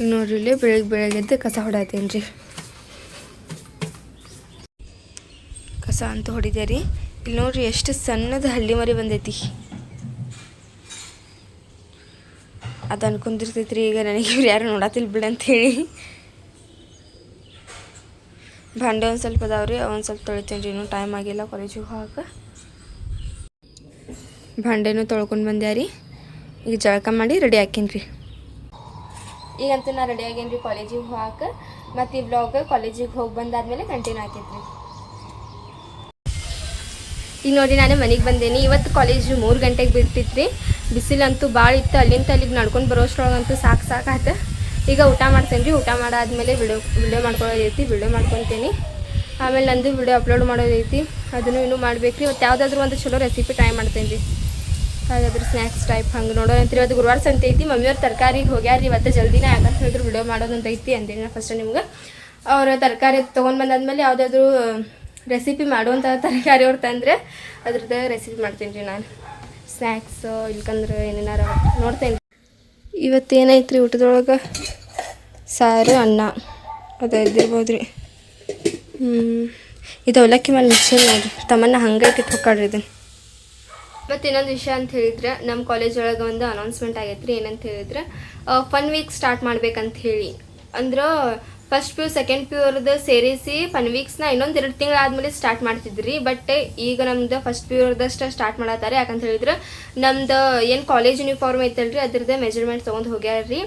ಈಗ ನೋಡ್ರಿ ಇಲ್ಲಿ ಬೆಳಗ್ಗೆ ಕಸ ಹೊಡಾತೀನಿ ರೀ. ಕಸ ಅಂತ ಹೊಡಿದೆ ರೀ. ಇಲ್ಲಿ ನೋಡ್ರಿ ಎಷ್ಟು ಸಣ್ಣದ ಹಳ್ಳಿ ಮರಿ ಬಂದೈತಿ. ಅದು ಅನ್ಕೊಂಡಿರ್ತೈತಿ ರೀ ಈಗ ನನಗೆ ಇವ್ರು ಯಾರು ನೋಡತ್ತಿಲ್ಲ ಬಿಡ ಅಂಥೇಳಿ. ಭಾಂಡೆ ಒಂದು ಸ್ವಲ್ಪ ಅದಾವ್ರಿ, ಒಂದು ಸ್ವಲ್ಪ ತೊಳಿತೀನಿ ರೀ. ಇನ್ನೂ ಟೈಮ್ ಆಗಿಲ್ಲ ಕಾಲೇಜಿಗೆ ಹೋಗಕ್ಕೆ. ಭಾಂಡೆನೂ ತೊಳ್ಕೊಂಡು ಬಂದ್ಯಾರಿ. ಈಗ ಜಳಕ ಮಾಡಿ ರೆಡಿ ಹಾಕೀನಿ ರೀ. ಈಗಂತೂ ನಾ ರೆಡಿ ಆಗೇನಿ ರೀ ಕಾಲೇಜಿಗೆ ಹೋಗಕ್ಕೆ. ಮತ್ತು ಈ ವ್ಲಾಗ್ ಕಾಲೇಜಿಗೆ ಹೋಗಿ ಬಂದಾದ್ಮೇಲೆ ಕಂಟಿನ್ಯೂ ಆಕೈತಿ ರೀ. ಈಗ ನೋಡಿ ನಾನು ಮನೆಗೆ ಬಂದೇನಿ. ಇವತ್ತು ಕಾಲೇಜು 3 ಗಂಟೆಗೆ ಬಿಡ್ತಿತ್ತು ರೀ. ಬಿಸಿಲಂತೂ ಭಾಳ ಇತ್ತು. ಅಲ್ಲಿಂದ ಅಲ್ಲಿಗೆ ನಡ್ಕೊಂಡು ಬರೋಷ್ಟ್ರೊಳಗಂತೂ ಸಾಕಾಯ್ತು. ಈಗ ಊಟ ಮಾಡ್ತೇನೆ ರೀ. ಊಟ ಮಾಡಾದ್ಮೇಲೆ ವಿಡಿಯೋ ಮಾಡ್ಕೊಳ್ಳೋದೈತಿ. ವಿಡಿಯೋ ಮಾಡ್ಕೊತೀನಿ. ಆಮೇಲೆ ನಂದು ವಿಡಿಯೋ ಅಪ್ಲೋಡ್ ಮಾಡೋದೈತಿ. ಅದನ್ನು ಇನ್ನೂ ಮಾಡ್ಬೇಕು ರೀ. ಇವತ್ತು ಯಾವುದಾದ್ರೂ ಒಂದು ಚಲೋ ರೆಸಿಪಿ ಟ್ರೈ ಮಾಡ್ತೇನೆ ರೀ. ಹಾಗಾದ್ರೆ ಸ್ನ್ಯಾಕ್ಸ್ ಟೈಪ್ ಹಂಗೆ ನೋಡೋಣಂತ್ರಿ. ಇವತ್ತು ಗುರುವಾರ ಸಂತೆ ಐತಿ. ಮಮ್ಮಿಯವ್ರು ತರಕಾರಿಗೆ ಹೋಗ್ಯಾರ ಇವತ್ತು ಜಲ್ದಿನೇ. ಯಾಕಂತ ಹೇಳಿದ್ರು ವಿಡಿಯೋ ಮಾಡೋದಂತ ಐತಿ ಅಂತೀನಿ ನಾ ಫಸ್ಟ್ ನಿಮ್ಗೆ. ಅವ್ರು ತರಕಾರಿ ತೊಗೊಂಡು ಬಂದಾದ್ಮೇಲೆ ಯಾವುದಾದ್ರೂ ರೆಸಿಪಿ ಮಾಡುವಂಥ ತರಕಾರಿ ಅವ್ರು ತಂದರೆ ಅದ್ರದ್ದು ರೆಸಿಪಿ ಮಾಡ್ತೀನಿ ರೀ ನಾನು. ಸ್ನ್ಯಾಕ್ಸ್ ಇಲ್ಕಂದ್ರೆ ಏನೇನಾರ ನೋಡ್ತೇನೆ. ಇವತ್ತು ಏನೈತೆ ರೀ ಊಟದೊಳಗೆ? ಸಾರು ಅನ್ನ ಅದು ಇದ್ದಿರ್ಬೋದು ರೀ. ಇದು ಅವಲಕ್ಕಿ ಮೇಲೆ ಮಿಕ್ಸರ್ ನೋಡಿರಿ. ತಮ್ಮನ್ನ ಹಂಗೆ ಇಟ್ಟು ಹೊಕ್ಕಾಡ್ರಿ ಇದನ್ನು. ಮತ್ತು ಇನ್ನೊಂದು ವಿಷಯ ಅಂತ ಹೇಳಿದ್ರೆ ನಮ್ಮ ಕಾಲೇಜ್ ಒಳಗೆ ಒಂದು ಅನೌನ್ಸ್ಮೆಂಟ್ ಆಗೈತೆ ರೀ. ಏನಂತ ಹೇಳಿದ್ರೆ ಫನ್ ವೀಕ್ ಸ್ಟಾರ್ಟ್ ಮಾಡ್ಬೇಕಂತ ಹೇಳಿ. ಅಂದ್ರೆ first P U second P ಯುವ್ರದ್ದು ಸೇರಿಸಿ ಫನ್ ವೀಕ್ಸ್ನ ಇನ್ನೊಂದು 2 ತಿಂಗಳು ಆದಮೇಲೆ ಸ್ಟಾರ್ಟ್ ಮಾಡ್ತಿದ್ರಿ. ಬಟ್ ಈಗ ನಮ್ದು ಫಸ್ಟ್ ಪಿ ಯುವ್ರದಷ್ಟು ಸ್ಟಾರ್ಟ್ ಮಾಡತ್ತಾರೆ. ಯಾಕಂತ ಹೇಳಿದ್ರೆ ನಮ್ದು ಏನು ಕಾಲೇಜ್ ಯೂನಿಫಾರ್ಮ್ ಐತಲ್ರಿ ಅದ್ರದ್ದು ಮೆಜರ್ಮೆಂಟ್ ತೊಗೊಂಡು ಹೋಗ್ಯಾರ ರೀ.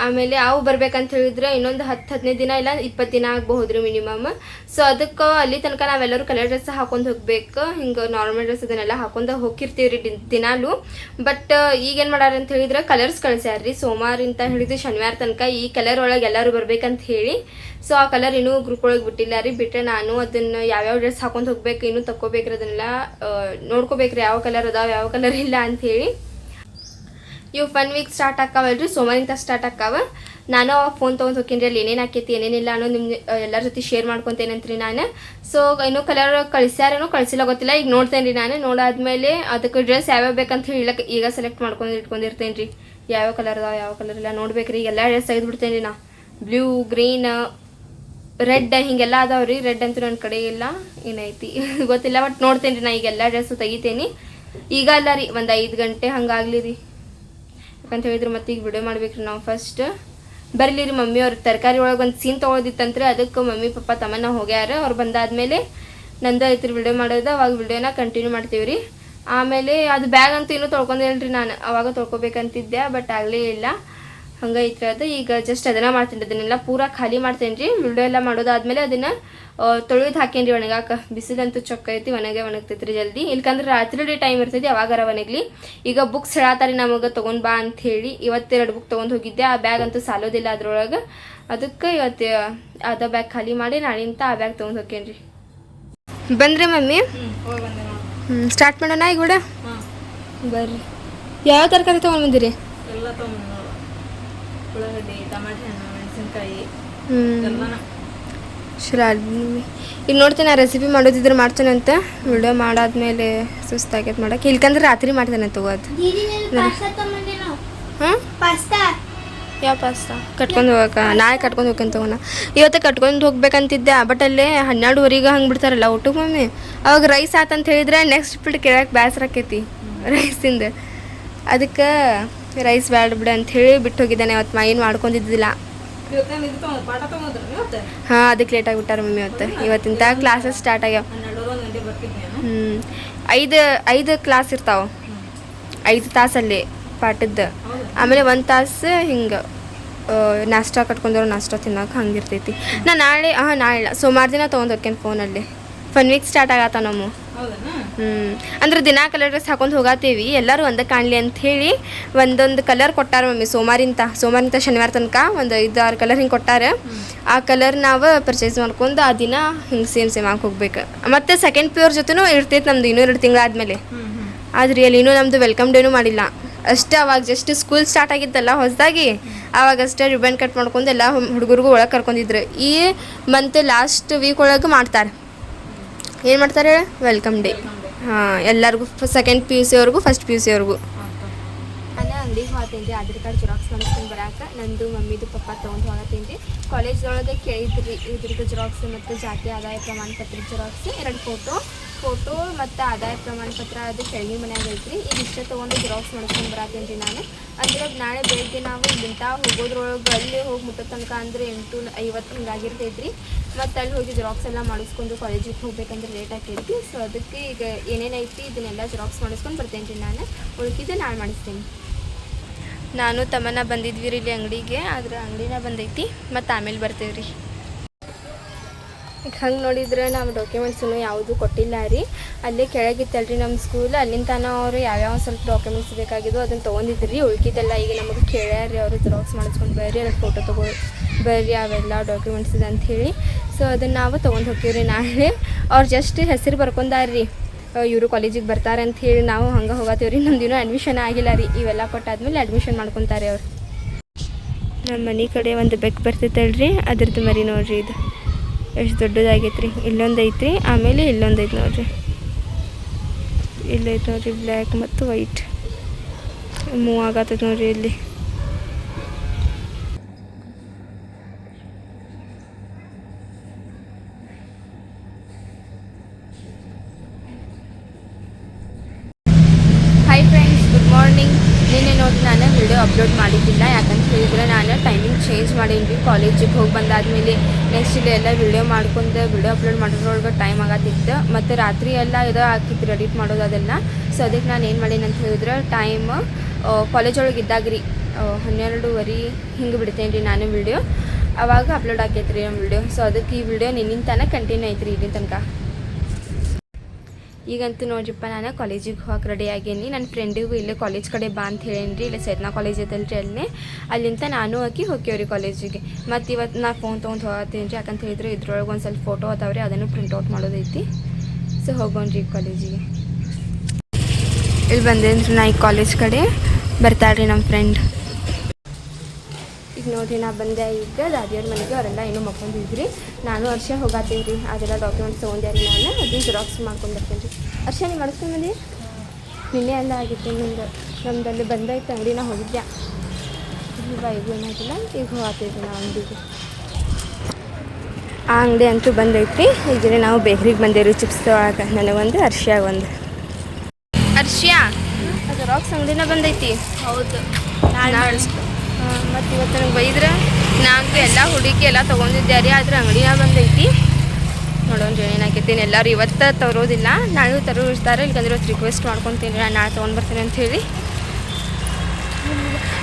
ಆಮೇಲೆ ಅವು ಬರ್ಬೇಕಂತ ಹೇಳಿದ್ರೆ ಇನ್ನೊಂದು 10-15 ದಿನ ಇಲ್ಲ 20 ದಿನ ಆಗಬಹುದು ರೀ ಮಿನಿಮಮ್. ಸೊ ಅದಕ್ಕೆ ಅಲ್ಲಿ ತನಕ ನಾವೆಲ್ಲರೂ ಕಲರ್ ಡ್ರೆಸ್ ಹಾಕೊಂಡು ಹೋಗ್ಬೇಕು. ಹಿಂಗೆ ನಾರ್ಮಲ್ ಡ್ರೆಸ್ ಅದನ್ನೆಲ್ಲ ಹಾಕೊಂಡು ಹೋಗಿರ್ತೀವಿ ರೀ ದಿನಾಲು. ಬಟ್ ಈಗೇನು ಮಾಡ್ಯಾರ ಅಂತ ಹೇಳಿದ್ರೆ ಕಲರ್ಸ್ ಕಳಿಸ್ಯಾರ ರೀ. ಸೋಮವಾರಿಂದ ಹಿಡಿದು ಶನಿವಾರ ತನಕ ಈ ಕಲರ್ ಒಳಗೆ ಎಲ್ಲರೂ ಬರ್ಬೇಕಂತ ಹೇಳಿ. ಸೊ ಆ ಕಲರ್ ಇನ್ನೂ ಗ್ರೂಪ್ ಒಳಗೆ ಬಿಟ್ಟಿಲ್ಲ ರೀ. ಬಿಟ್ಟರೆ ನಾನು ಅದನ್ನು ಯಾವ್ಯಾವ ಡ್ರೆಸ್ ಹಾಕೊಂಡು ಹೋಗ್ಬೇಕು, ಇನ್ನೂ ತಗೋಬೇಕ್ರಿ. ಅದನ್ನೆಲ್ಲ ನೋಡ್ಕೋಬೇಕ್ರಿ ಯಾವ ಕಲರ್ ಅದಾವ ಯಾವ ಕಲರ್ ಇಲ್ಲ ಅಂಥೇಳಿ. ಇವು ಫನ್ ವೀಕ್ ಸ್ಟಾರ್ಟ್ ಆಕಾವಲ್ರಿ, ಸೋಮವಾರಿಂದ ಸ್ಟಾರ್ಟ್ ಆಕಾವ. ನಾನು ಫೋನ್ ತೊಗೊಂಡು ಹೋಗ್ತೀನಿ ಅಲ್ಲಿ ಏನೇನು ಆಕೈತಿ ಏನೇನಿಲ್ಲ ಅನ್ನೋ ನಿಮ್ಮ ಎಲ್ಲರ ಜೊತೆ ಶೇರ್ ಮಾಡ್ಕೊತೇನಂತ್ರಿ ನಾನು. ಸೊ ಇನ್ನೂ ಕಲರ್ ಕಳಿಸ್ಯಾರೇನೋ ಕಳಿಸಿಲ್ಲ ಗೊತ್ತಿಲ್ಲ. ಈಗ ನೋಡ್ತೇನೆ ರೀ ನಾನು. ನೋಡಾದ್ಮೇಲೆ ಅದಕ್ಕೆ ಡ್ರೆಸ್ ಯಾವ್ಯಾವ ಬೇಕಂತ ಹೇಳಕ್ಕೆ ಈಗ ಸೆಲೆಕ್ಟ್ ಮಾಡ್ಕೊಂಡು ಇಟ್ಕೊಂಡಿರ್ತೇನೆ ರೀ. ಯಾವ್ಯಾವ ಕಲರ್ ಅದಾವ ಯಾವ ಕಲರ್ ಇಲ್ಲ ನೋಡ್ಬೇಕು ರೀ. ಎಲ್ಲ ಡ್ರೆಸ್ ತೆಗೆದುಬಿಡ್ತೇನೆ ರೀ ನಾ. ಬ್ಲೂ, ಗ್ರೀನ್, ರೆಡ್ ಹಿಂಗೆಲ್ಲ ಅದಾವ ರೀ. ರೆಡ್ ಅಂತೂ ನನ್ನ ಕಡೆ ಇಲ್ಲ, ಏನೈತಿ ಗೊತ್ತಿಲ್ಲ. ಬಟ್ ನೋಡ್ತೇನೆ ರೀ ನಾ. ಈಗ ಎಲ್ಲ ಡ್ರೆಸ್ಸು ತೆಗಿತೇನೆ. ಈಗ ಅಲ್ಲ ರೀ, ಒಂದು 5 ಗಂಟೆ ಹಂಗಾಗಲಿ ರೀ. ಯಾಕಂತ ಹೇಳಿದ್ರೆ ಮತ್ತೆ ಈಗ ವಿಡಿಯೋ ಮಾಡ್ಬೇಕ್ರಿ ನಾವು. ಫಸ್ಟ್ ಬರಲಿ ರೀ ಮಮ್ಮಿಯವ್ರು ತರಕಾರಿ ಒಳಗೆ ಒಂದು ಸೀನ್ ತೊಗೊಳೋದಿತ್ತಂದ್ರೆ ಅದಕ್ಕೆ ಮಮ್ಮಿ ಪಪ್ಪ ತಮ್ಮನ್ನ ಹೋಗ್ಯಾರ. ಅವ್ರು ಬಂದಾದ್ಮೇಲೆ ನಂದು ಐತ್ರಿ ವಿಡಿಯೋ ಮಾಡೋದು. ಅವಾಗ ವಿಡಿಯೋನ ಕಂಟಿನ್ಯೂ ಮಾಡ್ತೀವಿ ರೀ. ಆಮೇಲೆ ಅದು ಬ್ಯಾಗ್ ಅಂತೂ ಇನ್ನೂ ತೊಳ್ಕೊಂಡಿಲ್ಲ ರೀ ನಾನು. ಅವಾಗ ತೊಳ್ಕೊಬೇಕಂತಿದ್ದೆ ಬಟ್ ಆಗಲೇ ಇಲ್ಲ. ಹಂಗೆ ಐತ್ರಿ ಅದು. ಈಗ ಜಸ್ಟ್ ಅದನ್ನು ಮಾಡ್ತೀನಿ. ಅದನ್ನೆಲ್ಲ ಪೂರಾ ಖಾಲಿ ಮಾಡ್ತೇನೆ ರೀ. ವಿಡಿಯೋ ಎಲ್ಲ ಮಾಡೋದಾದ್ಮೇಲೆ ಅದನ್ನು ತೊಳೆದು ಹಾಕೇನಿ ರೀ ಒಣಗಾಕ. ಬಿಸಿಲಂತೂ ಚೊಕ್ಕ ಐತಿ, ಒಣಗ್ತೈತಿ ರೀ ಜಲ್ದಿ. ಇಲ್ಕಂದ್ರೆ ರಾತ್ರಿ ಟೈಮ್ ಇರ್ತೈತಿ ಅವಾಗಾರ ಒಣಗ್ಲಿ. ಈಗ ಬುಕ್ಸ್ ಹೇಳತ್ತಾರೆ ನಮಗೆ ತೊಗೊಂಡು ಬಾ ಅಂಥೇಳಿ. ಇವತ್ತು 2 ಬುಕ್ ತೊಗೊಂಡು ಹೋಗಿದ್ದೆ. ಆ ಬ್ಯಾಗ್ ಅಂತೂ ಸಾಲೋದಿಲ್ಲ ಅದ್ರೊಳಗೆ. ಅದಕ್ಕೆ ಇವತ್ತು ಅದ ಬ್ಯಾಗ್ ಖಾಲಿ ಮಾಡಿ ನಾಳಿಂದ ಆ ಬ್ಯಾಗ್ ತೊಗೊಂಡು ಹೋಗ್ತೇನೆ ರೀ. ಬಂದ್ರಿ ಮಮ್ಮಿ? ಸ್ಟಾರ್ಟ್ ಮಾಡೋಣ ಈಗ ಕೂಡ. ಬರ್ರಿ. ಯಾವ ತರಕಾರಿ ತೊಗೊಂಡು ಬಂದಿರಿ? ಎಲ್ಲ ತೊಗೊಂಡು ಉಳ್ಳಾಗಡ್ಡಿ, ಟಮಾಟೆ ಹಣ್ಣು, ಮೆಣಸಿನ್ಕಾಯಿ. ಈಗ ನೋಡ್ತೇನೆ ನಾ ರೆಸಿಪಿ ಮಾಡೋದಿದ್ರೆ ಮಾಡ್ತೇನೆ ಅಂತ. ವಿಡಿಯೋ ಮಾಡಾದ್ಮೇಲೆ ಸುಸ್ತಾಗೈತೆ ಮಾಡೋಕೆ. ಇಲ್ಕಂದ್ರೆ ರಾತ್ರಿ ಮಾಡ್ತೇನೆ ತಗೋದು. ಹಾಂ ಯಾವ ಪಾಸ್ತಾ ಕಟ್ಕೊಂಡು ಹೋಗಕ್ಕೆ? ನಾಳೆ ಕಟ್ಕೊಂಡು ಹೋಗ್ಕಂತ ತಗೋಣ. ಇವತ್ತು ಕಟ್ಕೊಂಡು ಹೋಗ್ಬೇಕಂತಿದ್ದೆ. ಬಟ್ ಅಲ್ಲೇ 12:30 ಹಂಗೆ ಬಿಡ್ತಾರಲ್ಲ ಊಟಕ್ಕೆ ಮಮ್ಮಿ. ಅವಾಗ ರೈಸ್ ಆತಂತ ಹೇಳಿದ್ರೆ ನೆಕ್ಸ್ಟ್ ಬಿಟ್ಟು ಕೇಳಕ್ಕೆ ಬೇಸರ ಆಕೈತಿ ರೈಸಿಂದ. ಅದಕ್ಕೆ ರೈಸ್ ಬ್ಯಾಡ ಬಿಡ ಅಂತ ಹೇಳಿ ಬಿಟ್ಟು ಹೋಗಿದ್ದಾನೆ. ಇವತ್ತು ಏನು ಮಾಡ್ಕೊಂಡಿದ್ದಿಲ್ಲ. ಹಾಂ ಅದಕ್ಕೆ ಲೇಟಾಗಿ ಬಿಟ್ಟಾರ ಮಮ್ಮಿ ಇವತ್ತು. ಇವತ್ತಿಂದ ಕ್ಲಾಸಸ್ ಸ್ಟಾರ್ಟ್ ಆಗ್ಯಾವ. 5 ಕ್ಲಾಸ್ ಇರ್ತಾವೆ. 5 ತಾಸಲ್ಲಿ ಪಾಠದ್ದು. ಆಮೇಲೆ 1 ತಾಸು ಹಿಂಗೆ ನಾಷ್ಟ ಕಟ್ಕೊಂಡವ್ರು ನಾಷ್ಟ ತಿನ್ನೋಕೆ ಹಂಗಿರ್ತೈತಿ. ನಾ ನಾಳೆ ಇಲ್ಲ ಸೋಮವಾರ ದಿನ ತೊಗೊಂಡು ಹೋಗ್ತೇನೆ ಫೋನಲ್ಲಿ. ಫನ್ ವೀಕ್ ಸ್ಟಾರ್ಟ್ ಆಗತ್ತ ನಮ್ಮ. ಅಂದ್ರೆ ದಿನ ಕಲರ್ ಡ್ರೆಸ್ ಹಾಕೊಂಡು ಹೋಗತ್ತೀವಿ ಎಲ್ಲರೂ ಒಂದೇ ಕಾಣಲಿ ಅಂತ ಹೇಳಿ ಒಂದೊಂದು ಕಲರ್ ಕೊಟ್ಟಾರ ಮಮ್ಮಿ. ಸೋಮವಾರಿಂದ ಶನಿವಾರ ತನಕ ಒಂದು 5-6 ಕಲರ್ ಹಿಂಗೆ ಕೊಟ್ಟಾರ. ಆ ಕಲರ್ ನಾವು ಪರ್ಚೇಸ್ ಮಾಡ್ಕೊಂಡು ಆ ದಿನ ಹಿಂಗೆ ಸೇಮ್ ಆಗಿ ಹೋಗ್ಬೇಕು. ಮತ್ತು ಸೆಕೆಂಡ್ ಪಿ ಯುವ್ರ ಜೊತೆನೂ ಇರ್ತೈತೆ ನಮ್ದು ಇನ್ನೂ 2 ತಿಂಗಳಾದ್ಮೇಲೆ. ಆದ್ರೆ ಅಲ್ಲಿ ಇನ್ನೂ ನಮ್ಮದು ವೆಲ್ಕಮ್ ಡೇನೂ ಮಾಡಿಲ್ಲ ಅಷ್ಟೇ. ಅವಾಗ ಜಸ್ಟ್ ಸ್ಕೂಲ್ ಸ್ಟಾರ್ಟ್ ಆಗಿತ್ತಲ್ಲ ಹೊಸದಾಗಿ, ಆವಾಗಷ್ಟೇ ರಿಬನ್ ಕಟ್ ಮಾಡ್ಕೊಂಡು ಎಲ್ಲ ಹುಡುಗರಿಗೂ ಒಳಗೆ ಕರ್ಕೊಂಡಿದ್ರು. ಈ ಮಂತ್ ಲಾಸ್ಟ್ ವೀಕ್ ಒಳಗೆ ಮಾಡ್ತಾರೆ. ಏನು ಮಾಡ್ತಾರೆ? Welcome day. ಹಾಂ ಎಲ್ಲರಿಗೂ ಸೆಕೆಂಡ್ ಪಿ ಯು ಸಿ ಅವ್ರಿಗೂ ಫಸ್ಟ್ ಪಿ ಯು ಸಿ ಅವ್ರಿಗೂ. ಅಂಗಡಿಗೆ ಹೋಗ್ತೀನಿ ರೀ ಆಧಾರ್ ಕಾರ್ಡ್ ಜೆರಾಕ್ಸ್ ಮಾಡಿಸ್ಕೊಂಡು ಬರಾಕ ನಂದು ಮಮ್ಮಿದು ಪಪ್ಪ ತೊಗೊಂಡು ಹೋಗತ್ತೀನಿ ರೀ ಕಾಲೇಜ್ದೊಳಗೆ ಕೇಳಿದ್ರಿ ಇದ್ರದ್ದು ಜೆರಾಕ್ಸ್ ಮತ್ತು ಜಾತಿ ಆದಾಯ ಪ್ರಮಾಣ ಪತ್ರದ ಜೆರಾಕ್ಸ್ 2 ಫೋಟೋ ಮತ್ತು ಆದಾಯ ಪ್ರಮಾಣ ಪತ್ರ ಅದು ಕೆಳಗಿನ ಮನ್ಯಾಗ ಐತ್ರಿ ಈಗ ಇಷ್ಟೇ ತೊಗೊಂಡು ಜೆರಾಕ್ಸ್ ಮಾಡಿಸ್ಕೊಂಡು ಬರಾತೀನಿ ರೀ ನಾನು ಅಂದ್ರೆ ನಾಳೆ ಬೆಳಗ್ಗೆ ನಾವು ಇಲ್ಲಿಂದ ಹೋಗೋದ್ರೊಳಗೆ ಅಲ್ಲಿ ಹೋಗಿ ಮುಟ್ಟೋ ತನಕ ಅಂದರೆ 8:50 ಹಿಂಗಾಗಿರ್ತೈತೆ ರೀ ಮತ್ತು ಅಲ್ಲಿ ಹೋಗಿ ಜೆರಾಕ್ಸ್ ಎಲ್ಲ ಮಾಡಿಸ್ಕೊಂಡು ಕಾಲೇಜಿಗೆ ಹೋಗ್ಬೇಕಂದ್ರೆ ಲೇಟ್ ಆಕೈತಿ ಸೊ ಅದಕ್ಕೆ ಈಗ ಏನೇನೈತಿ ಇದನ್ನೆಲ್ಲ ಜೆರಾಕ್ಸ್ ಮಾಡಿಸ್ಕೊಂಡು ಬರ್ತೇನೆ ರೀ ನಾನು ಉಳ್ಕಿದ್ದು ನಾಳೆ ಮಾಡಿಸ್ತೀನಿ ನಾನು ತಮ್ಮನ ಬಂದಿದ್ವಿ ರೀ ಇಲ್ಲಿ ಅಂಗಡಿಗೆ ಆದ್ರೆ ಅಂಗಡಿನ ಬಂದೈತಿ ಮತ್ತು ಆಮೇಲೆ ಬರ್ತೇವೆ ರೀ ಈಗ ಹಂಗೆ ನೋಡಿದ್ರೆ ನಾವು ಡಾಕ್ಯುಮೆಂಟ್ಸೂ ಯಾವುದೂ ಕೊಟ್ಟಿಲ್ಲ ರೀ ಅಲ್ಲೇ ಕೆಳಗಿತ್ತಲ್ಲ ರೀ ನಮ್ಮ ಸ್ಕೂಲ್ ಅಲ್ಲಿಂದ ತನಕ ಅವರು ಯಾವ್ಯಾವ ಸ್ವಲ್ಪ ಡಾಕ್ಯುಮೆಂಟ್ಸ್ ಬೇಕಾಗಿದ್ದು ಅದನ್ನು ತೊಗೊಂಡಿದ್ರಿ ಉಳ್ಕಿದ್ದೆಲ್ಲ ಈಗ ನಮಗೆ ಕೇಳ್ಯಾರ ಅವರು ಜೆರಾಕ್ಸ್ ಮಾಡಿಸ್ಕೊಂಡು ಬರ್ರಿ ಅಲ್ಲಿ ಫೋಟೋ ಬರ್ರಿ ಅವೆಲ್ಲ ಡಾಕ್ಯುಮೆಂಟ್ಸ್ ಇದೆ ಅಂಥೇಳಿ ಸೊ ಅದನ್ನು ನಾವು ತೊಗೊಂಡು ಹೋಗ್ತೀವಿ ನಾಳೆ ಅವ್ರು ಜಸ್ಟ್ ಹೆಸರು ಬರ್ಕೊಂಡಾರ್ರಿ ಇವರು ಕಾಲೇಜಿಗೆ ಬರ್ತಾರೆ ಅಂತ ಹೇಳಿ ನಾವು ಹಂಗೆ ಹೋಗತ್ತೀವಿ ರೀ ನಮ್ದು ಇನ್ನೂ ಅಡ್ಮಿಷನ್ ಆಗಿಲ್ಲ ರೀ ಇವೆಲ್ಲ ಕೊಟ್ಟಾದ್ಮೇಲೆ ಅಡ್ಮಿಷನ್ ಮಾಡ್ಕೊತಾರೆ ಅವ್ರು ನಮ್ಮ ಮನೆ ಕಡೆ ಒಂದು ಬೆಕ್ ಬರ್ತೈತಲ್ರಿ ಅದ್ರದ್ದು ಮರಿ ನೋಡ್ರಿ ಇದು ಎಷ್ಟು ದೊಡ್ಡದಾಗೈತೆ ರೀ ಇಲ್ಲೊಂದು ಐತ್ರಿ ಆಮೇಲೆ ಇಲ್ಲೊಂದು ಐತೆ ನೋಡ್ರಿ ಇಲ್ಲೈತೆ ನೋಡ್ರಿ ಬ್ಲ್ಯಾಕ್ ಮತ್ತು ವೈಟ್ ಮೂವ್ ಆಗತ್ತೈತೆ ನೋಡ್ರಿ ಇಲ್ಲಿ ಹಾಯ್ ಫ್ರೆಂಡ್ಸ್ ಗುಡ್ ಮಾರ್ನಿಂಗ್ ನಿನ್ನೆ ನೋಡಿ ನಾನು ವಿಡಿಯೋ ಅಪ್ಲೋಡ್ ಮಾಡಿದ್ದಿಲ್ಲ ಯಾಕಂತ ಹೇಳಿದರೆ ನಾನು ಟೈಮಿಂಗ್ ಚೇಂಜ್ ಮಾಡೀನಿ ರೀ ಕಾಲೇಜಿಗೆ ಹೋಗಿ ಬಂದಾದಮೇಲೆ ನೆಕ್ಸ್ಟ್ ಇಲ್ಲೆಲ್ಲ ವಿಡಿಯೋ ಮಾಡ್ಕೊಂಡು ವಿಡಿಯೋ ಅಪ್ಲೋಡ್ ಮಾಡೋದ್ರೊಳಗೆ ಟೈಮ್ ಆಗತ್ತಿತ್ತು ಮತ್ತು ರಾತ್ರಿ ಎಲ್ಲ ಇದು ಹಾಕಿತ್ತು ಎಡಿಟ್ ಮಾಡೋದು ಅದೆಲ್ಲ ಸೊ ಅದಕ್ಕೆ ನಾನು ಏನು ಮಾಡೀನಿ ಅಂತ ಹೇಳಿದ್ರೆ ಟೈಮ್ ಕಾಲೇಜ್ ಒಳಗೆ ಇದ್ದಾಗ ರೀ 12:30 ಹಿಂಗೆ ಬಿಡ್ತೇನೆ ರೀ ನಾನು ವಿಡಿಯೋ ಆವಾಗ ಅಪ್ಲೋಡ್ ಆಕೈತೆ ರೀ ನಮ್ಮ ವಿಡಿಯೋ ಸೊ ಅದಕ್ಕೆ ಈ ವಿಡಿಯೋ ನಿನ್ನಿನ ತನಕ ಕಂಟಿನ್ಯೂ ಐತೆ ರೀ ಇಲ್ಲಿನ ತನಕ ಈಗಂತೂ ನೋಡ್ರಿಪ್ಪ ನಾನು ಕಾಲೇಜಿಗೆ ಹೋಗಕ್ಕೆ ರೆಡಿ ಆಗೇನಿ ನನ್ನ ಫ್ರೆಂಡಿಗೂ ಇಲ್ಲೇ ಕಾಲೇಜ್ ಕಡೆ ಬಾ ಅಂತ ಹೇಳೇನಿ ರೀ ಇಲ್ಲೇ ಸೇತ್ನಾ ಕಾಲೇಜ್ ಐತಲ್ಲ ರೀ ಅಲ್ಲೇ ಅಲ್ಲಿಂದ ನಾನು ಹಾಕಿ ಹೋಗ್ಯವ್ರಿ ಕಾಲೇಜಿಗೆ ಮತ್ತು ಇವತ್ತು ನಾ ಫೋನ್ ತೊಗೊಂಡು ಹೋಗತ್ತೀನಿ ರೀ ಯಾಕಂತ ಹೇಳಿದ್ರೆ ಇದ್ರೊಳಗೆ ಒಂದು ಸ್ವಲ್ಪ ಫೋಟೋ ಅದಾವ್ರಿ ಅದನ್ನು ಪ್ರಿಂಟ್ಔಟ್ ಮಾಡೋದೈತಿ ಸೊ ಹೋಗೋಣ್ರಿ ಕಾಲೇಜಿಗೆ ಇಲ್ಲಿ ಬಂದೇನಿ ರೀ ನಾ ಈ ಕಾಲೇಜ್ ಕಡೆ ಬರ್ತಾಳ್ರಿ ನಮ್ಮ ಫ್ರೆಂಡ್ ಈಗ ನೋಡಿರಿ ನಾ ಬಂದೆ ಈಗ ದಾದಿಯವ್ರ ಮನೆಗೆ ಅವರೆಲ್ಲ ಏನೋ ಮಕ್ಕೊಂಡಿದ್ರಿ ನಾನು ವರ್ಷ ಹೋಗತ್ತೀನಿ ರೀ ಅದೆಲ್ಲ ಡಾಕ್ಯುಮೆಂಟ್ಸ್ ತೊಗೊಂಡ್ಯಾರ ನಾನು ಅದನ್ನ ಜೆರಾಕ್ಸ್ ಮಾಡ್ಕೊಂಡು ಬರ್ತೀನಿ ರೀ ವರ್ಷ ನೀವು ಮಾಡಿಸ್ಕೊಂಡು ಬಂದಿ ನಿನ್ನೆ ಎಲ್ಲ ಆಗಿತ್ತು ನಮ್ದಲ್ಲಿ ಬಂದೈತೆ ಅಂಗಡಿ ನಾ ಹೋಗಿದ್ದೆ ಈಗ ಏನಾಗಿಲ್ಲ ಈಗ ಹೋಗ್ತೀವಿ ನಾವು ಅಂಗಡಿಗೆ ಆ ಅಂಗಡಿ ಅಂತೂ ಬಂದೈತಿ ಈಗ ನಾವು ಬೇಕ್ರಿಗೆ ಬಂದೇವ್ರಿ ಚಿಪ್ಸ್ ತೊಗೊಳಕ್ಕೆ ನನಗೊಂದು ಅರ್ಶ್ಯಾಗ ಒಂದು ಅರ್ಶ್ಯಾ ಜೆರಾಕ್ಸ್ ಅಂಗಡಿನ ಬಂದೈತಿ ಹೌದು ಮತ್ತು ಇವತ್ತು ನನಗೆ ಬೈದ್ರೆ ನಾನು ಎಲ್ಲ ಹುಡುಕಿ ಎಲ್ಲ ತೊಗೊಂಡಿದ್ದೆ ರೀ ಆದ್ರೆ ಅಂಗಡಿನ ಬಂದೈತಿ ನೋಡೋಣ್ರಿ ಏನಾಕೈತಿ ಎಲ್ಲರೂ ಇವತ್ತು ತರೋದಿಲ್ಲ ನಾಳೆ ತರೋರ್ತಾರೆ ಇಲ್ಕಂದ್ರೆ ಇವತ್ತು ರಿಕ್ವೆಸ್ಟ್ ಮಾಡ್ಕೊತೀನಿ ನಾನು ನಾಳೆ ತೊಗೊಂಡು ಬರ್ತೀನಿ ಅಂಥೇಳಿ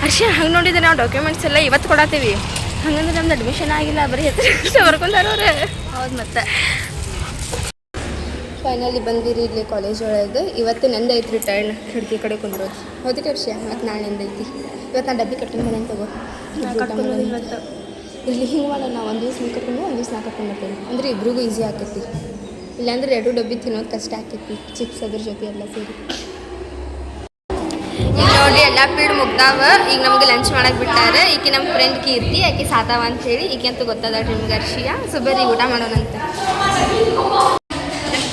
ಅರ್ಷಿ ಹಂಗೆ ನೋಡಿದ್ರೆ ನಾವು ಡಾಕ್ಯುಮೆಂಟ್ಸ್ ಎಲ್ಲ ಇವತ್ತು ಕೊಡತ್ತೀವಿ ಹಂಗಂದ್ರೆ ನಮ್ದು ಅಡ್ಮಿಷನ್ ಆಗಿಲ್ಲ ಬರೀ ಹೆಸರು ಬರ್ಕೊಂಡಾರವ್ರೆ ಹೌದು ಮತ್ತೆ ಫೈನಲಿ ಬಂದಿರಿ ಇಲ್ಲಿ ಕಾಲೇಜ್ ಒಳಗೆ ಇವತ್ತು ನಂದು ಐತ್ರಿ ಟರ್ನ್ ಖಿಡ್ಕಿ ಕಡೆ ಕುಂದ್ರೋದು ಹೌದಕ್ಕೆ ವರ್ಷ ಮತ್ತು ನಾಳೆ ನಂದೈತಿ ಇವತ್ತು ನಾನು ಡಬ್ಬಿ ಕಟ್ಕೊಂಡು ಬಂದು ತಗೋ ಇವತ್ತು ಇಲ್ಲಿ ಹಿಂಗೆ ಮಾಡೋಣ ನಾವು ಒಂದು ದಿವ್ಸ ನೀ ಕಟ್ಕೊಂಡು ಒಂದು ದಿವ್ಸ ನಾ ಕಟ್ಕೊಂಡು ಬರ್ತೀನಿ ಅಂದ್ರೆ ಇಬ್ರಿಗೂ ಈಸಿ ಆಕೈತಿ ಇಲ್ಲಾಂದ್ರೆ 2 ಡಬ್ಬಿ ತಿನ್ನೋದು ಕಷ್ಟ ಆಕೈತಿ ಚಿಪ್ಸ್ ಅದ್ರ ಜೊತೆ ಎಲ್ಲ ಸೇರಿ ಈಗ ನೋಡಿ ಎಲ್ಲ ಪೀಡ್ ಮುಗ್ದಾವ ಈಗ ನಮ್ಗೆ ಲಂಚ್ ಮಾಡಕ್ಕೆ ಬಿಟ್ಟಾರೆ ಈಕೆ ನಮ್ಮ ಫ್ರೆಂಡ್ ಕೀರ್ತಿ ಆಕೆ ಸಾತಾವ ಅಂತೇಳಿ ಈಕೆ ಅಂತೂ ಗೊತ್ತದ ನಿಮ್ಗೆ ಅರ್ಷಿಯ ಸೊ ಬರ್ರಿ ಊಟ ಮಾಡೋಣಂತ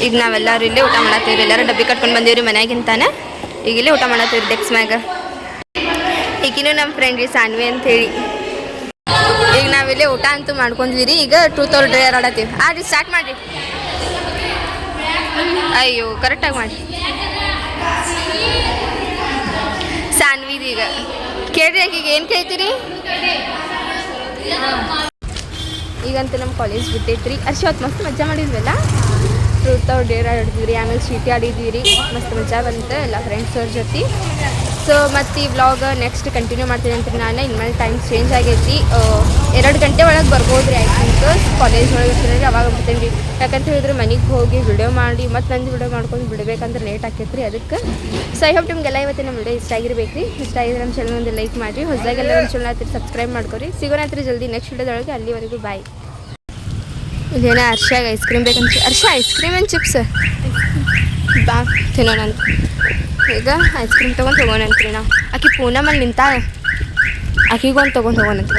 ಈಗ ನಾವೆಲ್ಲರೂ ಇಲ್ಲೇ ಊಟ ಮಾಡತ್ತೀವಿ ಎಲ್ಲರೂ ಡಬ್ಬಿ ಕಟ್ಕೊಂಡು ಬಂದೀವ್ರಿ ಮನ್ಯಾಗಿಂತಾನೆ ಈಗ ಇಲ್ಲೇ ಊಟ ಮಾಡತ್ತೀವಿ ಡೆಕ್ಸ್ ಮ್ಯಾಗ ಈಗಿನೂ ನಮ್ಮ ಫ್ರೆಂಡ್ ರೀ ಸಾನ್ವಿ ಅಂಥೇಳಿ ಈಗ ನಾವಿಲ್ಲೇ ಊಟ ಅಂತೂ ಮಾಡ್ಕೊಂಡ್ವಿ ರೀ ಈಗ ಟ್ರೂತ್ ಆರ್ ಡೇರ್ ಆಡತ್ತೀವಿ ರೀ ಸ್ಟಾರ್ಟ್ ಮಾಡಿರಿ ಅಯ್ಯೋ ಕರೆಕ್ಟಾಗಿ ಮಾಡಿ ಸಾನ್ವಿದು ಈಗ ಕೇಳ್ರಿ ಆಕೆಗೆ ಏನು ಕೇಳ್ತೀರಿ ಈಗಂತೂ ನಮ್ಮ ಕಾಲೇಜ್ ಬಿಟ್ಟೈತ್ರಿ ಅರ್ಷಿ ಮಸ್ತ್ ಮಜಾ ಮಾಡಿದ್ವಲ್ಲ ಟ್ರೂತ್ ಆರ್ ಡೇರ್ ಆಡಿದ್ವಿ ರೀ ಆಮೇಲೆ ಚೀಟಿ ಆಡಿದ್ವಿ ರೀ ಮಸ್ತ್ ಮಜಾ ಬಂತು ಎಲ್ಲ ಫ್ರೆಂಡ್ಸ್ ಅವ್ರ ಜೊತೆ ಸೊ ಮತ್ತು ಈ ವ್ಲಾಗ್ ನೆಕ್ಸ್ಟ್ ಕಂಟಿನ್ಯೂ ಮಾಡ್ತೀನಿ ಅಂತ ನಾನು ಇನ್ಮೇಲೆ ಟೈಮ್ ಚೇಂಜ್ ಆಗೈತಿ 2 ಗಂಟೆ ಒಳಗೆ ಬರ್ಬೋದು ರೀ ಐ ಥಿಂಕ್ ಕಾಲೇಜ್ ಒಳಗೆ ಇರ್ತೀನಿ ರೀ ಅವಾಗ ಬರ್ತೀನಿ ರೀ ಯಾಕಂತ ಹೇಳಿದ್ರೆ ಮನೆಗೆ ಹೋಗಿ ವಿಡಿಯೋ ಮಾಡಿ ಮತ್ತು ನಂದು ವಿಡಿಯೋ ಮಾಡ್ಕೊಂಡು ಬಿಡಬೇಕಂದ್ರೆ ಲೇಟ್ ಆಕೈತೆ ರೀ ಅದಕ್ಕೆ ಸೊ ಐ ಹೋಪ್ ನಿಮಗೆಲ್ಲ ಇವತ್ತು ನಮ್ಮ ವಿಡಿಯೋ ಇಷ್ಟ ಆಗಿರ್ಬೇಕು ರೀ ಇಷ್ಟ ಆಗಿದ್ರೆ ನಮ್ಮ ಚಾನಲ್ ಒಂದು ಲೈಕ್ ಮಾಡಿರಿ ಹೊಸದಾಗೆಲ್ಲ ನಮ್ಮ ಚಾನಲ್ ಹತ್ತಿರ ಸಬ್ಸ್ಕ್ರೈಬ್ ಮಾಡ್ಕೊರಿ ಸಿಗೋಣ ಜಲ್ದಿ ನೆಕ್ಸ್ಟ್ ವಿಡಿಯೋದೊಳಗೆ ಅಲ್ಲಿವರೆಗೂ ಬಾಯ್ ಇದೇನೋ ಅರ್ಷಾಗ ಐಸ್ ಕ್ರೀಮ್ ಬೇಕಂತ ಅರ್ಷ ಐಸ್ ಕ್ರೀಮ್ ಆ್ಯಂಡ್ ಚಿಪ್ಸ್ ಬಾ ತಿನ್ನೋಣಂತ ಈಗ ಐಸ್ ಕ್ರೀಮ್ ತೊಗೊಂಡು ಹೋಗೋಣಂತ್ರಿ ನಾವು ಆಕೆ ಪೂನಮಲ್ಲಿ ನಿಂತಾಳೆ ಆಕೆಗೊಂದು ತೊಗೊಂಡು ಹೋಗೋಣಂತ